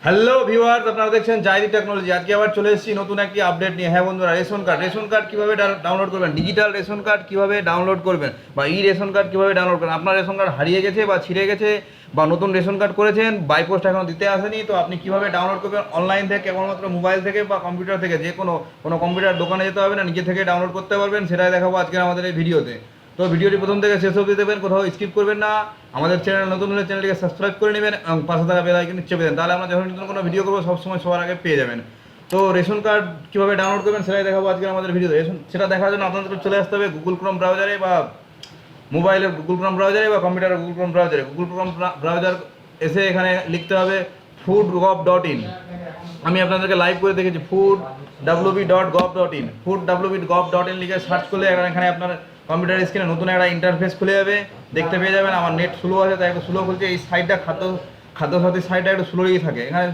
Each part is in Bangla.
হ্যালো ভিউয়ার্স, আপনারা দেখছেন জাইদি টেকনোলজি। আজকে আবার চলে এসেছি নতুন একটি আপডেট নিয়ে। হ্যাঁ বন্ধুরা, রেশন কার্ড কীভাবে ডাউনলোড করবেন, ডিজিটাল রেশন কার্ড কীভাবে ডাউনলোড করবেন বা রেশন কার্ড কীভাবে ডাউনলোড করবেন। আপনার রেশন কার্ড হারিয়ে গেছে বা ছিঁড়ে গেছে বা নতুন রেশন কার্ড করেছেন, বাইপোস্ট এখনও দিতে আসেনি, তো আপনি কীভাবে ডাউনলোড করবেন অনলাইন থেকে, কেবলমাত্র মোবাইল থেকে বা কম্পিউটার থেকে, যে কোনো কম্পিউটার দোকানে যেতে হবে না, নিজে থেকে ডাউনলোড করতে পারবেন। সেটাই দেখাবো আজকের আমাদের এই ভিডিওতে। তো ভিডিওটি প্রথম থেকে শেষ অবধি দেবেন, কোথাও স্কিপ করবেন না। আমাদের চ্যানেল নতুন হলে চ্যানেলটিকে সাবস্ক্রাইব করে নেবেন এবং পাশে থাকা বেল আইকন চেপে দেন, তাহলে আমরা যখন নতুন কোনো ভিডিও করবো সবসময় সবার আগে পেয়ে যাবেন। তো রেশন কার্ড কীভাবে ডাউনলোড করবেন সেটাই দেখাবো আজকে আমাদের ভিডিওতে। সেটা দেখার জন্য আপনাদের চলে আসতে হবে গুগল ক্রোম ব্রাউজারে বা মোবাইলের গুগল ক্রোম ব্রাউজারে বা কম্পিউটারের গুগল ক্রোম ব্রাউজারে। গুগল ক্রোম ব্রাউজার এসে এখানে লিখতে হবে food.gov.in। আমি আপনাদেরকে লাইভ করে দেখেছি food.wb.gov.in। food.wb.gov.in লিখে সার্চ করলে এখানে আপনার কম্পিউটার স্ক্রিনে নতুন একটা ইন্টারফেস খুলে যাবে, দেখতে পেয়ে যাবেন। আমার নেট স্লো আছে তাই একটু স্লো খুলছে। এই সাইডটা খাদ্যসাথীর সাইডটা একটু স্লোই থাকে। এখানে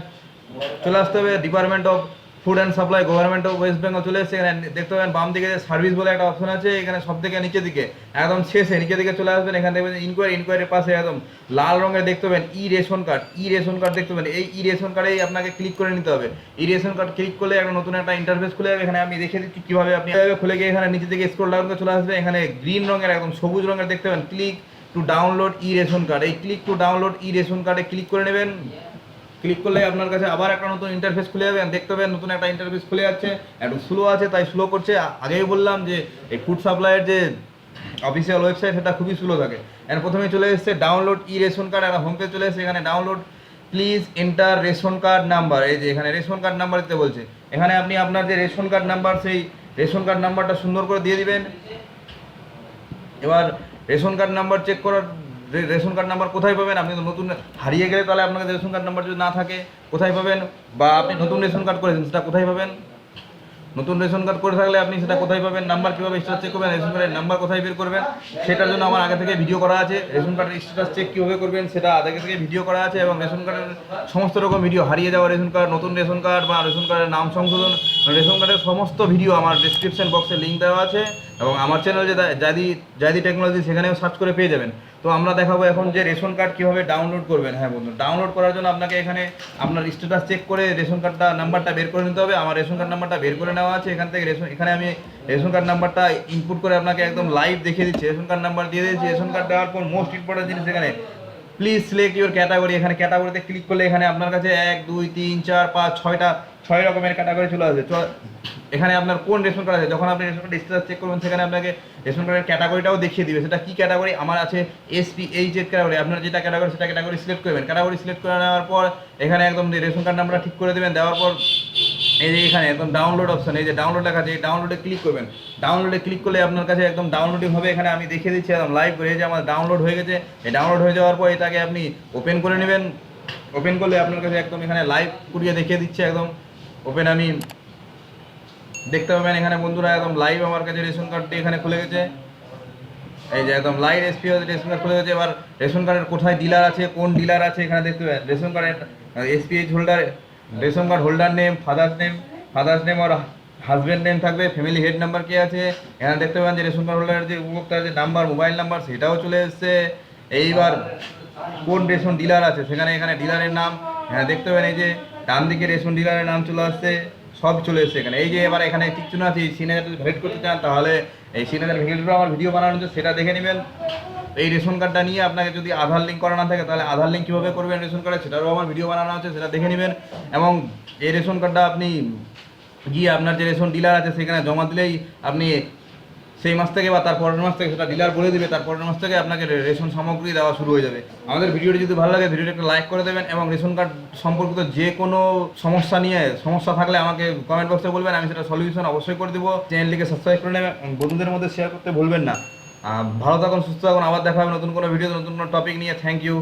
চলে আসতে হবে department of food and supply, government of West Bengal চলে এসেছে। এখানে দেখতে পাবেন বাম দিকে সার্ভিস বলে একটা অপশন আছে, এখানে সব থেকে নিচের দিকে একদম শেষে নিচের দিকে চলে আসবেন। এখানে দেখবেন ইনকোয়ারির পাশে একদম লাল রঙের দেখতে পাবেন রেশন কার্ড দেখতে পাবেন। এই রেশন কার্ডেই আপনাকে ক্লিক করে নিতে হবে। রেশন কার্ড ক্লিক করলে একটা নতুন একটা ইন্টারফেস খুলে যাবে। এখানে আমি দেখিয়ে দিচ্ছি কীভাবে আপনি খুলে গিয়ে এখানে নিচের দিকে স্ক্রল ডাউন করে চলে আসবে। এখানে গ্রিন রঙের একদম সবুজ রঙের দেখতে পাবেন click to download ration card. এই ক্লিক টু ডাউনলোড রেশন কার্ডে ক্লিক করে নেবেন। ক্লিক করলে আপনার কাছে আবার একটা নতুন ইন্টারফেস খুলে যাবে। দেখতে পাবেন নতুন একটা ইন্টারফেস খুলে যাচ্ছে, একটু স্লো আছে তাই স্লো করছে। আগেই বললাম যে এই ফুড সাপ্লাইয়ের যে অফিসিয়াল ওয়েবসাইট সেটা খুবই স্লো থাকে। এর প্রথমে চলে এসেছে ডাউনলোড রেশন কার্ড, একটা হোম পেজ চলে এসেছে। এখানে download please enter ration card number, এই যে এখানে রেশন কার্ড নাম্বার দিতে বলছে। এখানে আপনি আপনার যে রেশন কার্ড নাম্বার, সেই রেশন কার্ড নাম্বারটা সুন্দর করে দিয়ে দিবেন। এবার রেশন কার্ড নাম্বার চেক করার, রেশন কার্ড নাম্বার কোথায় পাবেন? আপনি তো নতুন হারিয়ে গেলে তাহলে আপনার কাছে রেশন কার্ড নাম্বার যদি না থাকে কোথায় পাবেন? বা আপনি নতুন রেশন কার্ড করেছেন সেটা কোথায় পাবেন? নতুন রেশন কার্ড করে থাকলে আপনি সেটা কোথায় পাবেন? নাম্বার কীভাবে স্ট্যাটাস চেক করবেন, রেশন কার্ডের নাম্বার কোথায় বের করবেন সেটার জন্য আমার আগে থেকে ভিডিও করা আছে। রেশন কার্ডের স্ট্যাটাস চেক কীভাবে করবেন সেটা আগে থেকে ভিডিও করা আছে, এবং রেশন কার্ডের সমস্ত রকম ভিডিও, হারিয়ে যাওয়া রেশন কার্ড, নতুন রেশন কার্ড বা রেশন কার্ডের নাম সংশোধন, রেশন কার্ডের সমস্ত ভিডিও আমার ডিসক্রিপশন বক্সে লিঙ্ক দেওয়া আছে, এবং আমার চ্যানেল যে জাইদি টেকনোলজি সেখানেও সার্চ করে পেয়ে যাবেন। তো আমরা দেখাবো এখন যে রেশন কার্ড কীভাবে ডাউনলোড করবেন। হ্যাঁ বন্ধু, ডাউনলোড করার জন্য আপনাকে এখানে আপনার স্ট্যাটাস চেক করে রেশন কার্ডটা নাম্বারটা বের করে নিতে হবে। আমার রেশন কার্ড নাম্বারটা বের করে নেওয়া আছে। এখান থেকে এখানে আমি রেশন কার্ড নাম্বারটা ইনপুট করে আপনাকে একদম লাইভ দেখিয়ে দিচ্ছি। রেশন কার্ড নাম্বার দিয়ে দিয়েছি। রেশন কার্ড দেওয়ার পর মোস্ট ইম্পর্টেন্ট জিনিস এখানে প্লিজ সিলেক্ট ইউর ক্যাটাগরি। এখানে ক্যাটাগরিতে ক্লিক করলে এখানে আপনার কাছে 1 2 3 4 5 6 রকমের ক্যাটাগরি চলে আসবে। এখানে আপনার কোন রেশন কার্ড আছে, যখন আপনি রেশন কার্ড স্ট্যাটাস চেক করবেন সেখানে আপনাকে রেশন কার্ডের ক্যাটাগরিটাও দেখিয়ে দিবে। সেটা কী ক্যাটাগরি? আমার আছে SPH এর ক্যাটাগরি। আপনার যেটা ক্যাটাগরি সেটা ক্যাটাগরি সিলেক্ট করবেন। ক্যাটাগরি সিলেক্ট করে নেওয়ার পর এখানে একদম রেশন কার্ড নাম্বারটা ঠিক করে দেবেন। দেওয়ার পর এই যে এখানে একদম ডাউনলোড অপশন, এই যে ডাউনলোড লেখা আছে, এই ডাউনলোডে ক্লিক করবেন। ডাউনলোডে ক্লিক করলে আপনার কাছে একদম ডাউনলোডিং হবে। এখানে আমি দেখিয়ে দিচ্ছি একদম লাইভ করে, যে আমার ডাউনলোড হয়ে গেছে। এই ডাউনলোড হয়ে যাওয়ার পর এটাকে আপনি ওপেন করে নেবেন। ওপেন করলে আপনার কাছে একদম এখানে লাইভ করিয়ে দেখিয়ে দিচ্ছে একদম ওপেন। আমি দেখতে পাবেন এখানে বন্ধুরা একদম লাইভ আমার কাছে রেশন কার্ডটি এখানে খুলে গেছে। এই যে একদম লাইভ রেশন কার্ড খুলে গেছে। এবার রেশন কার্ডের কোথায় ডিলার আছে, কোন ডিলার আছে এখানে দেখতে পাবেন। রেশন কার্ডের SPH holder, ration card holder name, father's name আর হাজব্যান্ড নেম থাকবে। ফ্যামিলি হেড নাম্বার কে আছে এখানে দেখতে পাবেন। যে রেশন কার্ড হোল্ডারের যে উপভোক্তার যে নাম্বার, মোবাইল নাম্বার সেটাও চলে এসছে। এইবার কোন রেশন ডিলার আছে সেখানে এখানে ডিলারের নাম এখানে দেখতে পাবেন। এই যে ডান দিকে রেশন ডিলারের নাম চলে আসছে, সব চলে এসছে এখানে। এই যে এবার এখানে কিছু না আছে, সিগনেচার যদি ভ্যালিড করতে চান তাহলে এই সিগনেচার ভ্যালিডটা আমার ভিডিও বানানো হচ্ছে, সেটা দেখে নেবেন। এই রেশন কার্ডটা নিয়ে আপনাকে যদি আধার লিঙ্ক করা না থাকে তাহলে আধার লিঙ্ক কীভাবে করবেন রেশন কার্ডে সেটারও আমার ভিডিও বানানো আছে, সেটা দেখে নেবেন। এবং এই রেশন কার্ডটা আপনি গিয়ে আপনার যে রেশন ডিলার আছে সেখানে জমা দিলেই আপনি সেই মাস থেকে বা তার পরের মাস থেকে, সেটা ডিলার বলে দিবে, তার পরের মাস থেকে আপনাকে রেশন সামগ্রী দেওয়া শুরু হয়ে যাবে। আমাদের ভিডিওটি যদি ভালো লাগে ভিডিওটি একটা লাইক করে দেবেন, এবং রেশন কার্ড সম্পর্কিত যে কোনো সমস্যা থাকলে আমাকে কমেন্ট বক্সে বলবেন, আমি সেটা সলিউশন অবশ্যই করে দেবো। চ্যানেলটিকে সাবস্ক্রাইব করে নেবেন, বন্ধুদের মধ্যে শেয়ার করতে ভুলবেন না। ভালো থাকুন, সুস্থ থাকুন, আবার দেখা হবে নতুন কোনো ভিডিও, নতুন কোনো টপিক নিয়ে। Thank you.